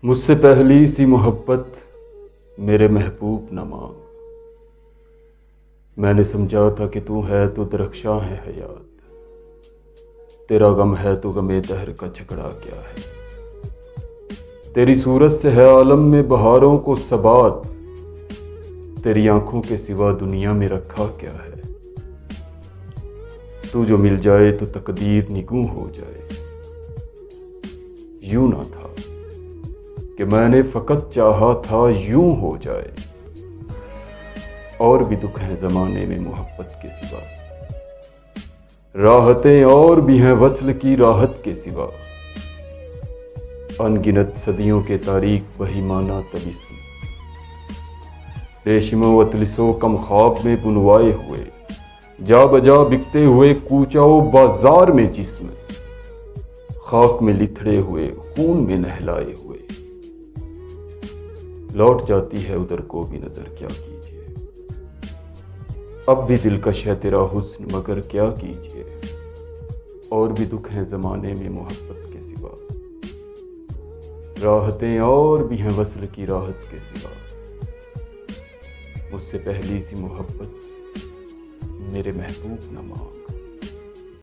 मुझसे पहली सी मोहब्बत मेरे महबूब न मांग। मैंने समझा था कि तू है तो दरख्शां है हयात, तेरा गम है तो गमे दहर का झगड़ा क्या है। तेरी सूरत से है आलम में बहारों को सबात, तेरी आंखों के सिवा दुनिया में रखा क्या है। तू जो मिल जाए तो तकदीर निगूं हो जाए। यूं ना था कि मैंने फकत चाहा था यूं हो जाए। और भी दुख हैं जमाने में मोहब्बत के सिवा, राहतें और भी हैं वस्ल की राहत के सिवा। अनगिनत सदियों के तारीख वही माना तबिस्म, रेशमो अतलिसो कम ख्वाब में बुनवाए हुए, जा बजा बिकते हुए कूचाओ बाजार में जिस्म, खाक में लिथड़े हुए खून में नहलाए हुए। लौट जाती है उधर को भी नजर क्या कीजिए, अब भी दिलकश है तेरा हुस्न मगर क्या कीजिए। और भी दुख हैं जमाने में मोहब्बत के सिवा, राहतें और भी हैं वस्ल की राहत के सिवा। मुझसे पहली सी मोहब्बत मेरे महबूब न मांग।